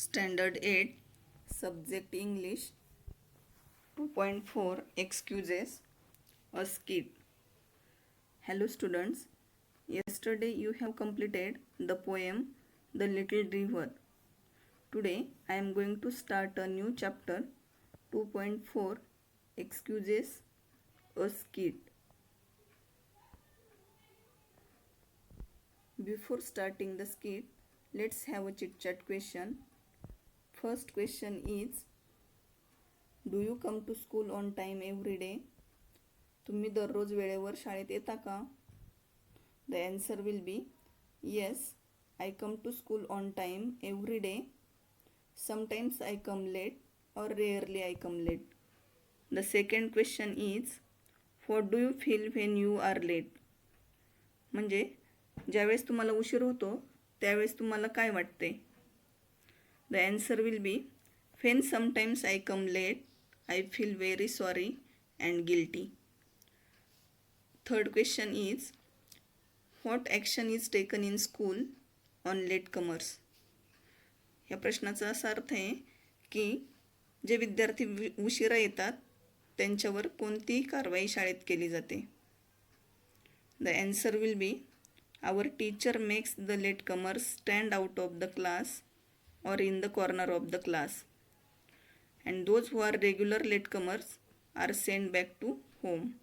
Standard 8 Subject English 2.4 Excuses a skit. Hello students, yesterday you have completed the poem The Little River. Today I am going to start a new chapter 2.4 Excuses a skit. Before starting the skit, let's have a chit chat question. First question is, do you come to school on time every day? तुम्ही दररोज वेळेवर शाळेत येता का? The answer will be yes, I come to school on time every day. Sometimes I come late or rarely I come late. The second question is, what do you feel when you are late? म्हणजे ज्यावेळेस तुम्हाला उशीर होतो त्यावेळेस तुम्हाला काय वाटते? The answer will be, when sometimes I come late, I feel very sorry and guilty. Third question is, what action is taken in school on latecomers? या प्रश्नाचा असा अर्थ आहे की जे विद्यार्थी उशिरा येतात त्यांच्यावर कोणती कारवाई शाळेत केली जाते? The answer will be, our teacher makes the latecomers stand out of the class or in the corner of the class, and those who are regular latecomers are sent back to home.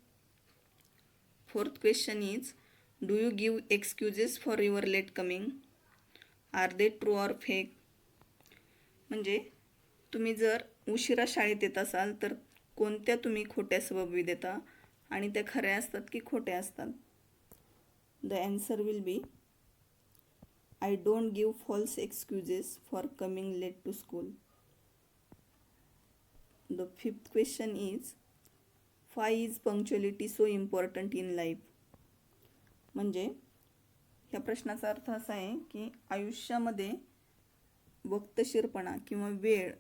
Fourth question is, do you give excuses for your late coming? Are they true or fake? म्हणजे तुम्ही जर उशिरा शाळेत येत असाल तर कोणत्या तुम्ही खोट्या सबबी देता आणि त्या खऱ्या असतात की खोट्या असतात? The answer will be, I don't give false excuses for coming late to school. The fifth question is, why is punctuality so important in life? म्हणजे ह्या प्रश्नाचा अर्थ असा आहे की आयुष्यामध्ये वक्तशीरपणा किंवा वेळ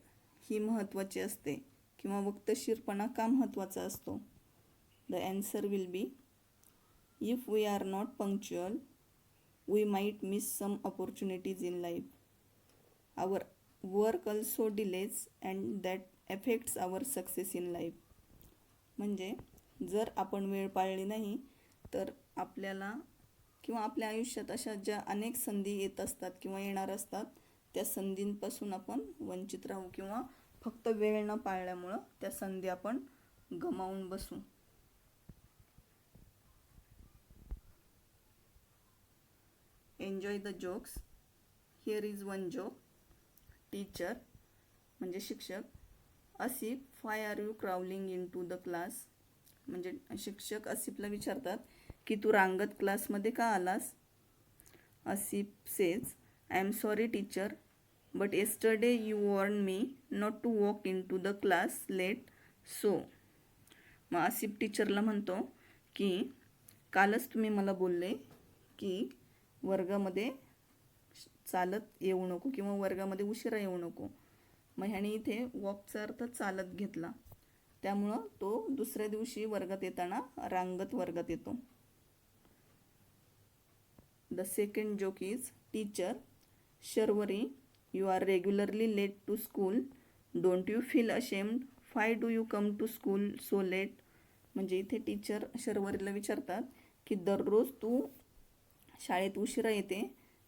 ही महत्त्वाची असते किंवा वक्तशीरपणा का महत्त्वाचा असतो? The answer will be, if we are not punctual, we might miss some opportunities in life. Our work also delays and that affects our success in life. म्हणजे जर आपण वेळ पाळली नाही तर आपल्याला किंवा आपल्या आयुष्यात अशा ज्या अनेक संधी येत असतात किंवा येणार असतात त्या संधींपासून आपण वंचित राहू किंवा फक्त वेळ न पाळल्यामुळं त्या संधी आपण गमावून बसू. Enjoy the jokes. Here is one joke. Teacher म्हणजे शिक्षक, Asif, why are you crawling in to the class? म्हणजे शिक्षक आसिफला विचारतात की तू रांगत क्लासमध्ये का आलास? Asif says, I am sorry teacher, but yesterday you warned me not to walk in to the class late, so. मग आसिफ टीचरला म्हणतो की कालच तुम्ही मला बोलले की वर्गामध्ये चालत येऊ नको किंवा वर्गामध्ये उशिरा येऊ नको. मग ह्याने इथे वॉकचा अर्थ चालत घेतला, त्यामुळं तो दुसऱ्या दिवशी वर्गात येताना रांगत वर्गात येतो. The second joke is, teacher, Sharvari, you are regularly late to school, don't you feel ashamed, why do you come to school so late? म्हणजे इथे टीचर शर्वरीला विचारतात की दररोज तू शाळेत उशिरा येते,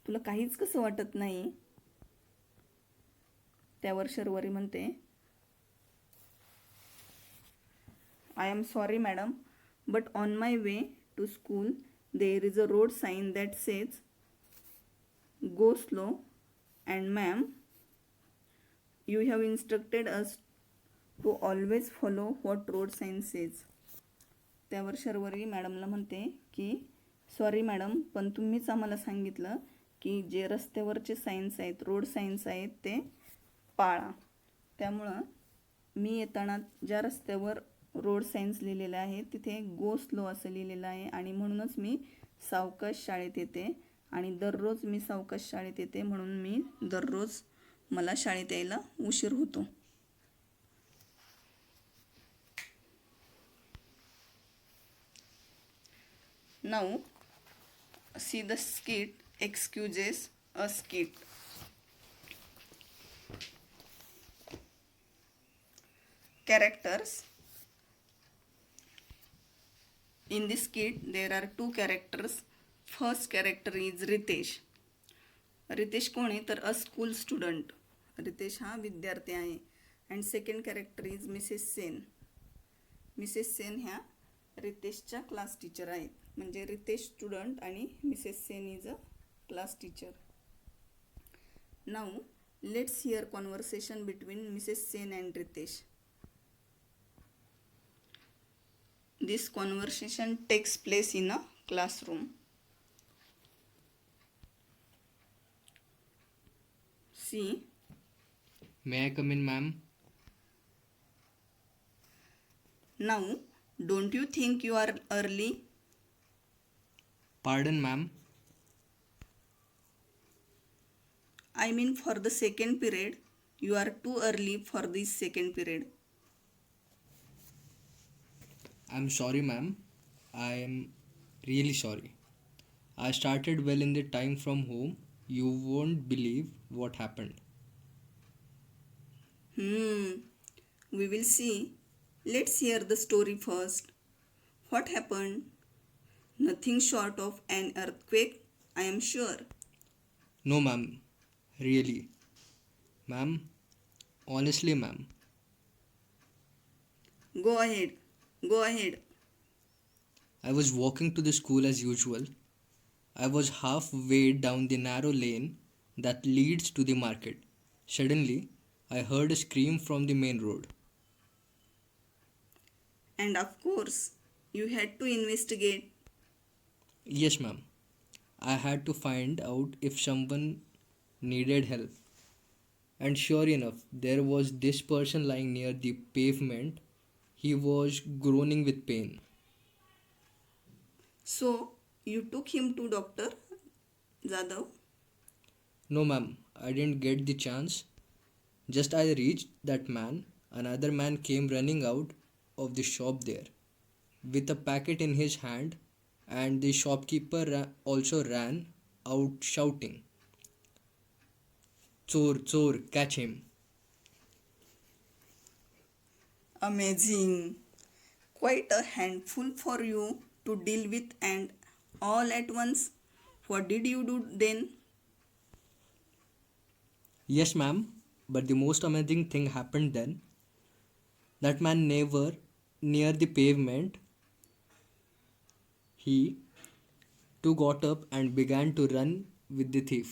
तुला काहीच कसं वाटत नाही? त्यावर शर्वरी म्हणते, I am sorry madam, but on my way to school there is a road sign that says go slow, and ma'am you have instructed us to always follow what road sign says. त्यावर शर्वरी मॅडमला म्हणते की sorry madam, पण तुम्हीच आम्हाला सांगितलं की जे रस्त्यावरचे सायन्स आहेत, रोड सायन्स आहेत ते पाळा. त्यामुळं मी येताना ज्या रस्त्यावर रोड सायन्स लिहिलेलं आहे तिथे गो स्लो असं लिहिलेलं आहे आणि म्हणूनच मी सावकाश शाळेत येते आणि दररोज मी सावकाश शाळेत येते म्हणून मी दररोज मला शाळेत यायला उशीर होतो. Now see the skit Excuses a skit. characters. In this skit, there are two characters. First character is Ritesh. Ritesh कोण आहे तर अ स्कूल स्टुडंट. रितेश हा विद्यार्थी आहे. And second character is Mrs Sen. Mrs Sen ह्या रितेशच्या क्लास टीचर आहेत. म्हणजे रितेश स्टुडंट आणि Mrs Sen is a class teacher. Now let's hear conversation between Mrs Sen and Ritesh. This conversation takes place in a classroom. See. May I come in, ma'am? Now, don't you think you are early? Pardon, ma'am? I mean for the second period. You are too early for this second period. I'm sorry, ma'am. I am really sorry. I started well in the time from home. You won't believe what happened. We will see. Let's hear the story first. What happened? Nothing short of an earthquake, I am sure. No, ma'am. Really. Ma'am. Honestly, ma'am. Go ahead. Go ahead. I was walking to the school as usual. I was halfway down the narrow lane that leads to the market. Suddenly, I heard a scream from the main road. And of course, you had to investigate. Yes, ma'am. I had to find out if someone needed help. And sure enough, there was this person lying near the pavement. He was groaning with pain. So, you took him to Dr. Jadhav? No, ma'am, I didn't get the chance. Just I reached that man, another man came running out of the shop there with a packet in his hand, and the shopkeeper also ran out shouting, "Chor, chor, catch him." Amazing. Quite a handful for you to deal with and all at once. What did you do then? Yes, ma'am, but the most amazing thing happened then. That man never near the pavement. He too got up and began to run with the thief.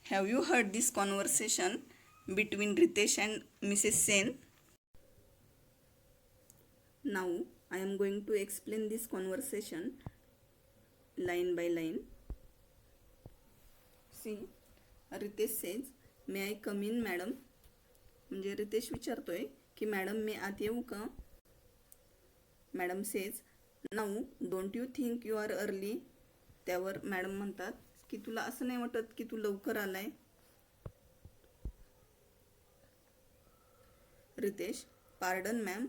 Have you heard this conversation between Ritesh and Mrs. Sen? Now I am going to explain this conversation line by line. See, Ritesh says, "May I come in, madam?" म्हणजे रितेश विचारतोय की madam मी आत येऊ का. Madam says, "now don't you think you are early?" त्यावर madam म्हणतात की तुला असं नाही वाटत की तू लवकर आलाय. Ritesh, pardon ma'am.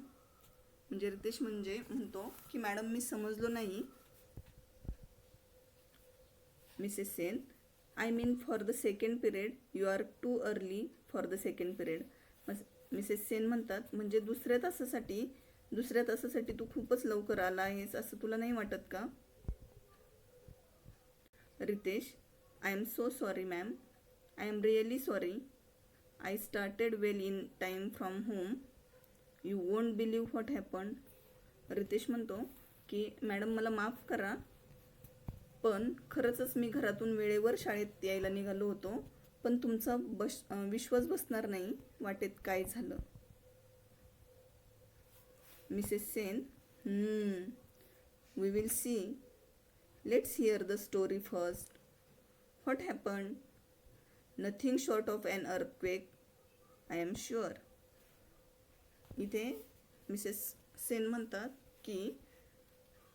म्हणजे रितेश म्हणतो की मॅडम मी समजलो नाही. Mrs Sen, I mean for the second period you are too early for the second period. Mrs Sen म्हणतात म्हणजे दुसऱ्या तासासाठी तू खूपच लवकर आला आहेस असं तुला नाही वाटत का. Ritesh, I am so sorry ma'am. I am really sorry. I started well in time from home. You won't believe what happened. Ritesh म्हणतो की मॅडम मला माफ करा, पण खरंच मी घरातून वेळेवर शाळेत यायला निघालो होतो, पण तुमचा विश्वास बसणार नाही वाटेत काय झालं. Mrs Sen, we will see. Let's hear the story first. What happened? Nothing short of an earthquake, I am sure. इथे मिसेस सेन म्हणतात की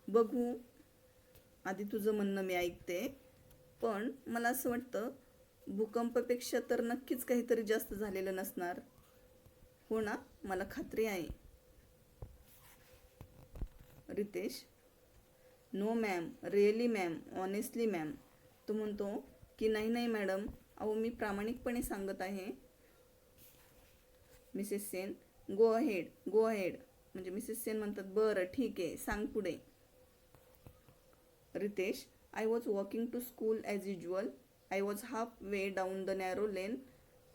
बघू, आधी तुझं म्हणणं मी ऐकते, पण मला असं वाटतं भूकंपापेक्षा तर नक्कीच काहीतरी जास्त झालेलं नसणार. हो ना, मला खात्री आहे. Ritesh, no ma'am, really ma'am, honestly ma'am. तो म्हणतो की नाही मॅडम, अहो मी प्रामाणिकपणे सांगत आहे. Mrs Sen go ahead, go ahead. म्हणजे मिसेस सेन म्हणतात बरं ठीक आहे, सांग पुढे. Ritesh, I was walking to school as usual. I was half way down the narrow lane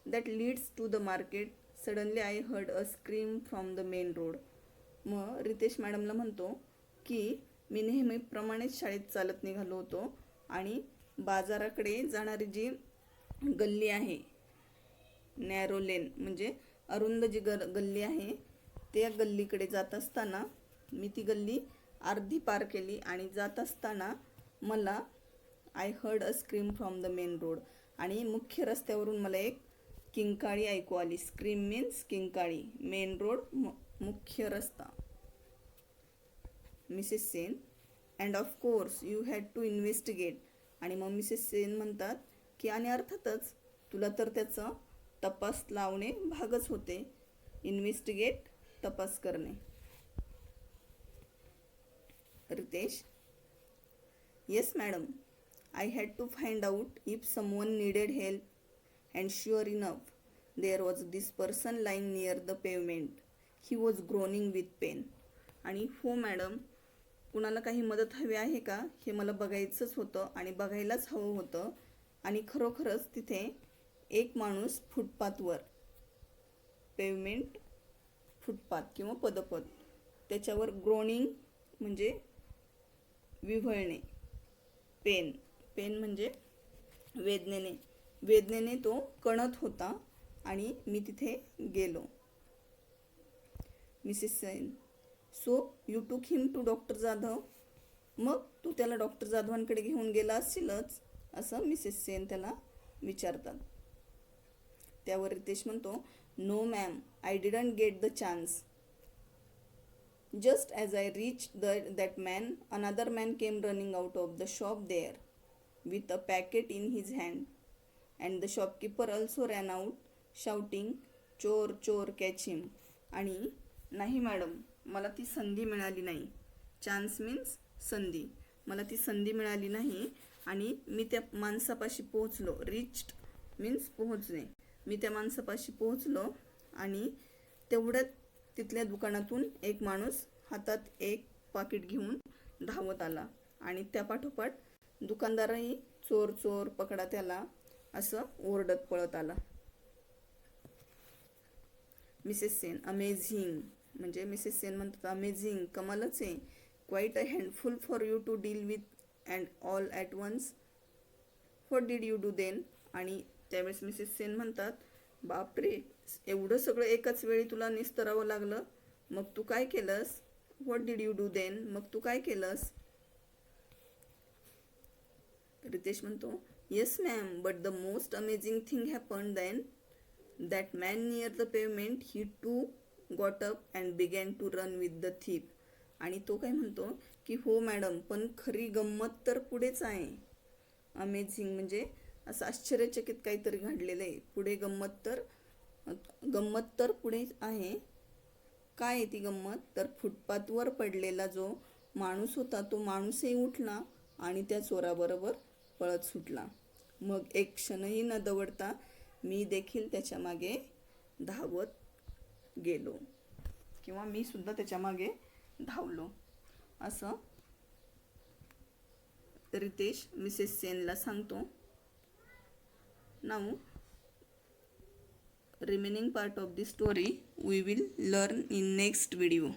that leads to the market. Suddenly I heard a scream from the main road. मग रितेश मॅडमला म्हणतो की मी नेहमीप्रमाणेच शाळेत चालत निघालो होतो आणि बाजाराकडे जाणारी जी गल्ली आहे, नॅरो लेन म्हणजे अरुंद जी गल्ली आहे, त्या गल्लीकडे जात असताना मी ती गल्ली अर्धी पार केली आणि जात असताना मला I heard a scream from the main road, आणि मुख्य रस्त्यावरून मला एक किंकाळी ऐकू आली. स्क्रीम मीन्स किंकाळी, मेन रोड मुख्य रस्ता. Mrs Sen, and of course you had to investigate. आणि मग मिसेस सेन म्हणतात की आणि अर्थातच तुला तर त्याचा तपास लावणे भागच होते. इन्व्हेस्टिगेट, तपास करणे. Ritesh, yes madam, I had to find out if someone needed help, and sure enough there was this person lying near the pavement. He was groaning with pain. आणि हो मॅडम, कुणाला काही मदत हवी आहे का हे मला बघायचंच होतं आणि बघायलाच हवं होतं. आणि खरोखरच तिथे एक माणूस फुटपाथवर, पेवमेंट फुटपाथ किंवा पदपथ, त्याच्यावर ग्रोनिंग म्हणजे विव्हळणे, पेन, पेन म्हणजे वेदनेने तो कणत होता आणि मी तिथे गेलो. Mrs Sen, so you took him to doctor Jadhav. मग तू त्याला डॉक्टर जाधवांकडे घेऊन गेला असशीलच, असं मिसेस सेन त्याला विचारतात. त्यावर रितेश म्हणतो, no ma'am, I didn't get the chance. Just as I reach that man, another man came running out of the shop there with a packet in his hand, and the shopkeeper also ran out shouting, चोर चोर catch him. आणि नाही madam, मला ती संधी मिळाली नाही. Chance means संधी. मला ती संधी मिळाली नाही आणि मी त्या माणसापाशी पोहोचलो. रिच्ड मीन्स पोहोचणे. मी त्या माणसापाशी पोहोचलो आणि तेवढ्यात तिथल्या दुकानातून एक माणूस हातात एक पाकिट घेऊन धावत आला आणि त्या पाठोपाठ दुकानदारही चोर चोर पकडा त्याला असं ओरडत पळत आला. Mrs Sen, amazing. म्हणजे मिसेस सेन म्हणतात अमेझिंग, कमालच आहे. Quite a handful for you to deal with and all at once. What did you do then. आणि त्यावेळेस मिसेस सेन म्हणतात, बापरे, एवढं सगळं एकाच वेळी तुला निस्तरावं लागलं, मग तू काय केलंस. What did you do then, मग तू काय केलंस. रितेश म्हणतो, yes ma'am, but the most amazing thing happened then. That man near the pavement, he too got up and began to run with the thief. आणि तो काय म्हणतो की हो मॅडम, पण खरी गंमत तर पुढेच आहे. अमेझिंग म्हणजे असं आश्चर्यचकित काहीतरी घडलेलं आहे. पुढे गंमत तर पुढे आहे. काय आहे ती गंमत, तर फुटपाथवर पडलेला जो माणूस होता तो माणूसही उठला आणि त्या चोराबरोबर पळत सुटला. मग एक क्षणही न दवडता मी देखील त्याच्या मागे धावत गेलो, किंवा मी सुद्धा त्याच्या मागे धावलो, असं रितेश मिसेस सेनला सांगतो. Now remaining part of the story we will learn in next video.